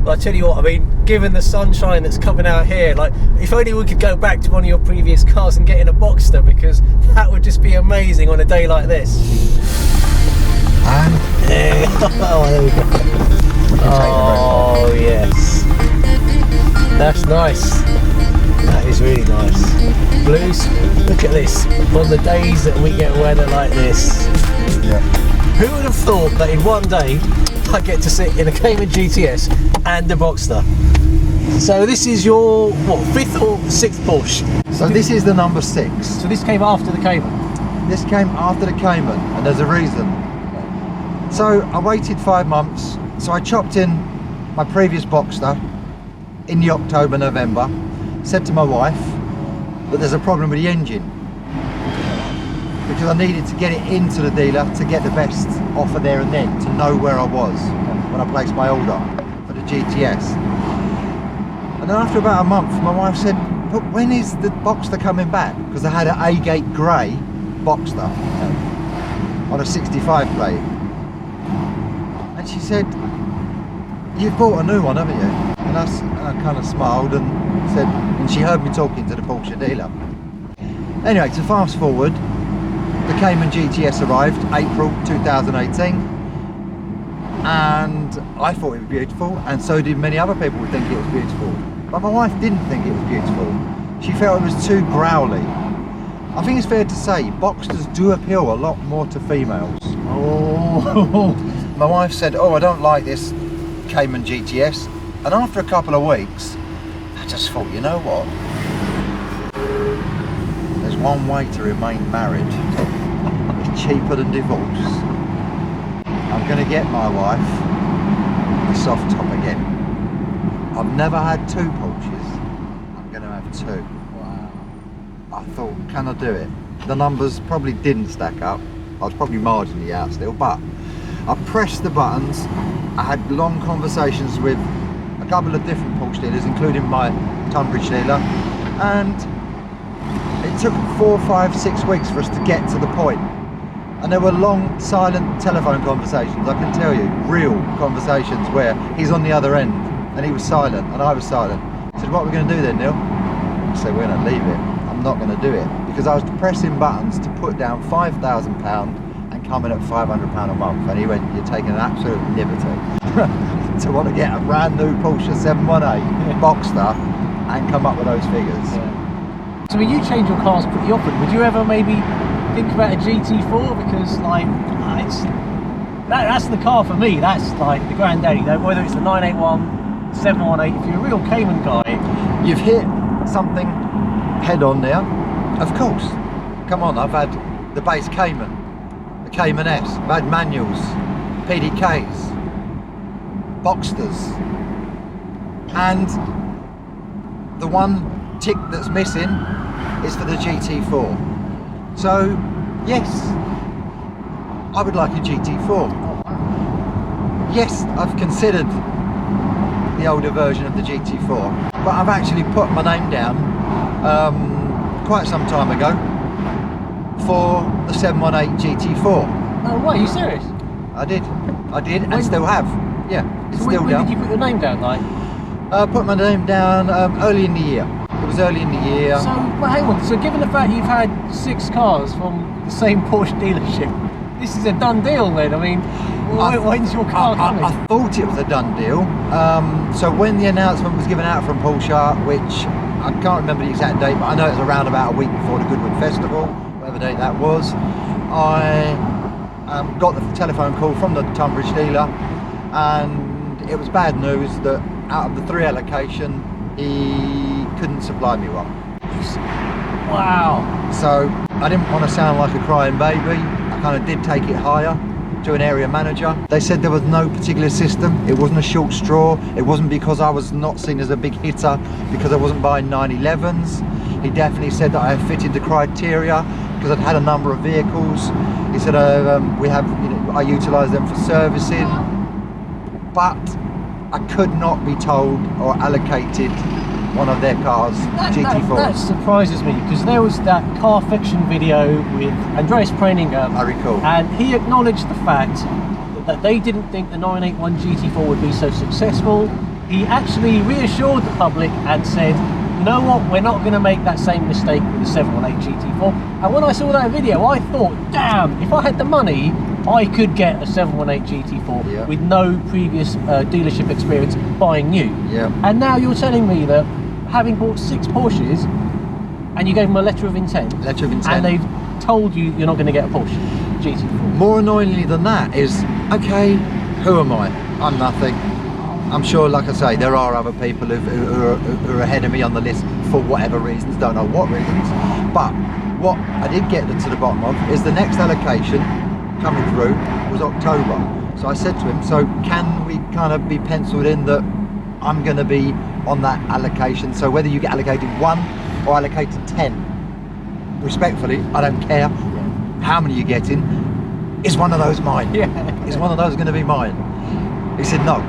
But I tell you what, I mean, given the sunshine that's coming out here, like, if only we could go back to one of your previous cars and get in a Boxster, because that would just be amazing on a day like this. And there we go. Oh yes, that's nice. That is really nice. Blues, look at this. On the days that we get weather like this, yeah. Who would have thought that in one day I get to sit in a Cayman GTS and a Boxster? So this is your, what, 5th or 6th Porsche? So this is the number 6. So this came after the Cayman? This came after the Cayman, and there's a reason. So I waited 5 months, so I chopped in my previous Boxster in the October, November, said to my wife that there's a problem with the engine, because I needed to get it into the dealer to get the best offer there and then, to know where I was when I placed my order for the GTS. And then after about a month, my wife said, but when is the Boxster coming back? Because I had an A-gate grey Boxster on a 65 plate. And she said, you've bought a new one, haven't you? And I kind of smiled and said, and she heard me talking to the Porsche dealer. Anyway, to fast forward, the Cayman GTS arrived April 2018, and I thought it was beautiful, and so did many other people who think it was beautiful. But my wife didn't think it was beautiful. She felt it was too growly. I think it's fair to say Boxsters do appeal a lot more to females. Oh. My wife said, oh, I don't like this Cayman GTS. And after a couple of weeks, I just thought, you know what? There's one way to remain married. It's cheaper than divorce. I'm going to get my wife a soft top again. I've never had 2 Porsches. I'm going to have 2. Wow. I thought, can I do it? The numbers probably didn't stack up. I was probably marginally out still, but I pressed the buttons. I had long conversations with a couple of different Porsche dealers, including my Tunbridge dealer, and it took 4, 5, 6 weeks for us to get to the point. And there were long, silent telephone conversations, I can tell you, real conversations where he's on the other end and he was silent and I was silent. I said, what are we going to do then, Neil? I said, we're going to leave it. I'm not going to do it, because I was pressing buttons to put down £5,000 and coming at £500 a month, and he went, you're taking an absolute liberty to want to get a brand new Porsche 718 Boxster and come up with those figures. Yeah. So when you change your cars pretty often, would you ever maybe think about a GT4? Because like, that's the car for me. That's like the granddaddy, whether it's the 981, 718. If you're a real Cayman guy, you've hit something head on there. Of course, come on, I've had the base Cayman, the Cayman S, I've had manuals, PDKs, Boxsters, and the one tick that's missing is for the GT4. So yes, I would like a GT4. Yes, I've considered the older version of the GT4, but I've actually put my name down quite some time ago for the 718 GT4. Oh, what, are you serious? I did, and still have. Yeah, it's so still when down. Did you put your name down, like? I put my name down early in the year. It was early in the year. So, well, hang on. So, given the fact you've had 6 cars from the same Porsche dealership, this is a done deal then. I mean, when's your car coming? I thought it was a done deal. So when the announcement was given out from Porsche, which I can't remember the exact date, but I know it was around about a week before the Goodwood Festival, whatever date that was, I got the telephone call from the Tunbridge dealer, and it was bad news that out of the 3 allocation, he couldn't supply me one. Wow. So I didn't want to sound like a crying baby. I kind of did take it higher to an area manager. They said there was no particular system. It wasn't a short straw. It wasn't because I was not seen as a big hitter, because I wasn't buying 911s. He definitely said that I had fitted the criteria because I'd had a number of vehicles. He said I utilise them for servicing, but I could not be told or allocated one of their cars, GT4s. That surprises me, because there was that car fiction video with Andreas Preininger. I recall. And he acknowledged the fact that they didn't think the 981 GT4 would be so successful, he actually reassured the public and said, you know what, we're not going to make that same mistake with the 718 GT4. And when I saw that video, I thought, damn, if I had the money, I could get a 718 GT4 with no previous dealership experience buying new. And now you're telling me that having bought 6 Porsches, and you gave them a letter of intent, and they've told you you're not going to get a Porsche GT4. More annoyingly than that is, okay, who am I? I'm nothing. I'm sure, like I say, there are other people who are ahead of me on the list for whatever reasons, don't know what reasons. But what I did get to the bottom of is the next allocation coming through was October. So I said to him, so can we kind of be penciled in that I'm going to be on that allocation? So whether you get allocated 1 or allocated 10, respectfully, I don't care how many you're getting. Is one of those mine? Is one of those going to be mine? He said no.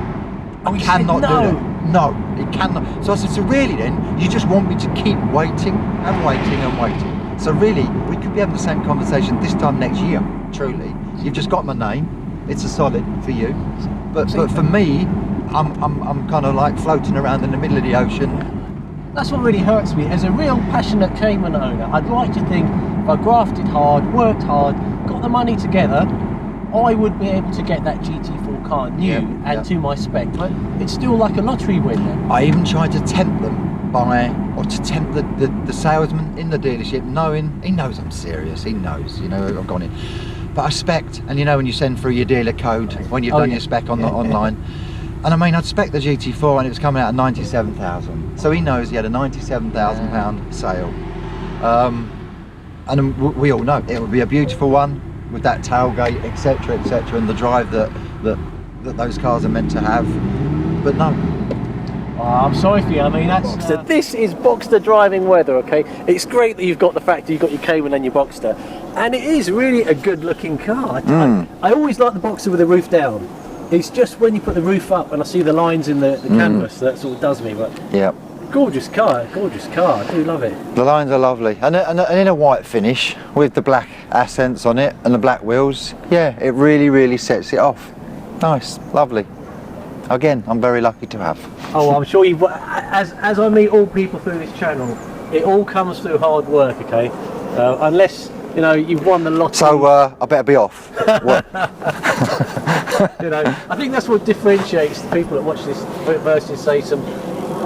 I cannot do that. No, it cannot. So I said, so really then, you just want me to keep waiting and waiting and waiting. So really, we could be having the same conversation this time next year, truly. You've just got my name. It's a solid for you. But for me, I'm kind of like floating around in the middle of the ocean. That's what really hurts me. As a real passionate Cayman owner, I'd like to think if I grafted hard, worked hard, got the money together, I would be able to get that GT4 car new and to my spec. But it's still like a lottery win then. I even tried to tempt them to tempt the salesman in the dealership, knowing he knows I'm serious. He knows, you know, I've gone in. But I spec'd, and you know when you send through your dealer code when you've done your spec on the online. And I mean, I'd spec the GT4 and it was coming out at 97,000. So he knows he had a £97,000 sale. And we all know it would be a beautiful one with that tailgate, etc., and the drive that those cars are meant to have. But no. Oh, I'm sorry for you. I mean, that's Boxster. This is Boxster driving weather, okay? It's great that you've got the fact that you've got your Cayman and your Boxster, and it is really a good-looking car. I always like the Boxster with the roof down. It's just when you put the roof up and I see the lines in the canvas that sort of does me. But gorgeous car, I do love it. The lines are lovely, and in a white finish with the black accents on it and the black wheels, it really sets it off. Nice, lovely. Again, I'm very lucky to have. Oh, I'm sure you've, as I meet all people through this channel, it all comes through hard work, okay? Unless, you know, you've won the lottery. So, I better be off. You know, I think that's what differentiates the people that watch this versus, say, some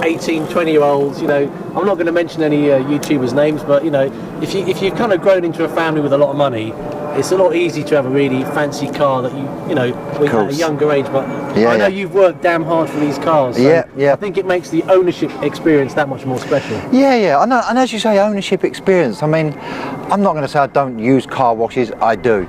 18, 20-year-olds. You know, I'm not going to mention any YouTubers' names, but you know, if you've kind of grown into a family with a lot of money, it's a lot easier to have a really fancy car that you know at a younger age. But I know you've worked damn hard for these cars. So I think it makes the ownership experience that much more special. I know. And as you say, ownership experience. I mean, I'm not going to say I don't use car washes. I do.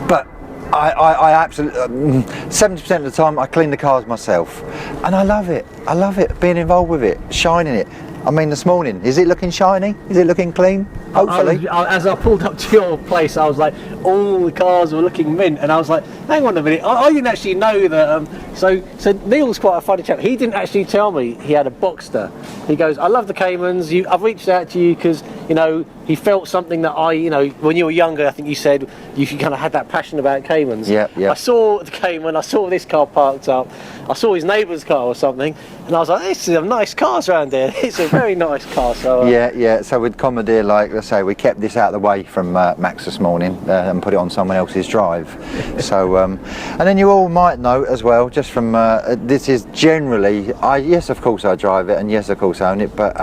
But I absolutely 70% of the time I clean the cars myself, and I love it. I love it, being involved with it, shining it. I mean, this morning, is it looking shiny? Is it looking clean? Hopefully. As I pulled up to your place, I was like, all the cars were looking mint, and I was like, hang on a minute, I didn't actually know that. So Neil's quite a funny chap. He didn't actually tell me he had a Boxster. He goes, I love the Caymans. I've reached out to you because, you know, he felt something that you know, when you were younger, I think you said you kind of had that passion about Caymans. I saw the Cayman, I saw this car parked up, I saw his neighbour's car or something, and I was like, this is some nice cars around here. It's a very nice car. So so with commandeer, like let's say, we kept this out of the way from Max this morning and put it on someone else's drive. So and then you all might know as well, just from this is generally, yes of course I drive it, and yes of course I own it, but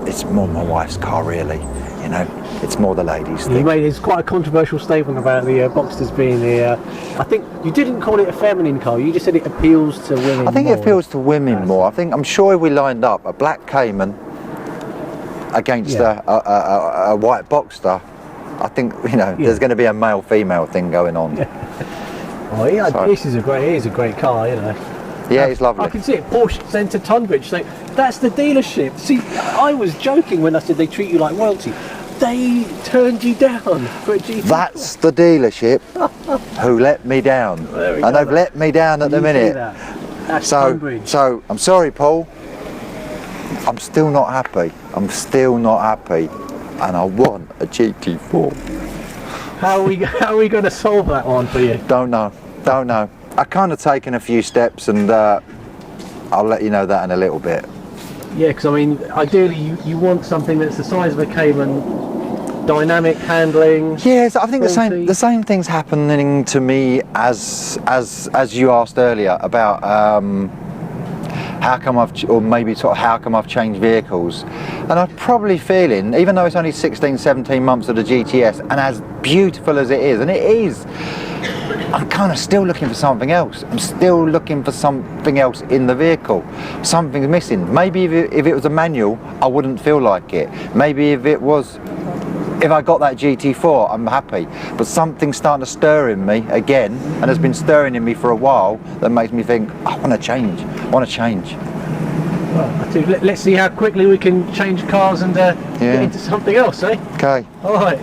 it's more my wife's car really. You know, it's more the ladies' thing. It's quite a controversial statement about the Boxsters being the. I think you didn't call it a feminine car. You just said it appeals to women. I think it appeals to women more. I'm sure if we lined up a black Cayman against a white Boxster, I think, you know, there's going to be a male-female thing going on. Oh yeah, this is a great car, you know. Yeah, it's lovely. I can see it, Porsche Centre Tunbridge. So that's the dealership. See, I was joking when I said they treat you like royalty. They turned you down for a GT4. That's the dealership who let me down, and they've let me down at the minute. That's Tunbridge. So I'm sorry, Paul. I'm still not happy. And I want a GT4. How are we going to solve that one for you? Don't know. I kind of taken a few steps, and I'll let you know that in a little bit. Yeah, because I mean, ideally you want something that's the size of a Cayman, dynamic handling. Yes, I think quality. the same thing's happening to me as you asked earlier about how come I've changed vehicles, and I'm probably feeling, even though it's only 16, 17 months of the GTS, and as beautiful as it is, and it is, I'm kind of still looking for something else. I'm still looking for something else in the vehicle. Something's missing. Maybe if it was a manual, I wouldn't feel like it. Maybe if I got that GT4, I'm happy. But something's starting to stir in me again, and has been stirring in me for a while, that makes me think, I want to change. Well, I think let's see how quickly we can change cars and get into something else, eh? Okay. All right.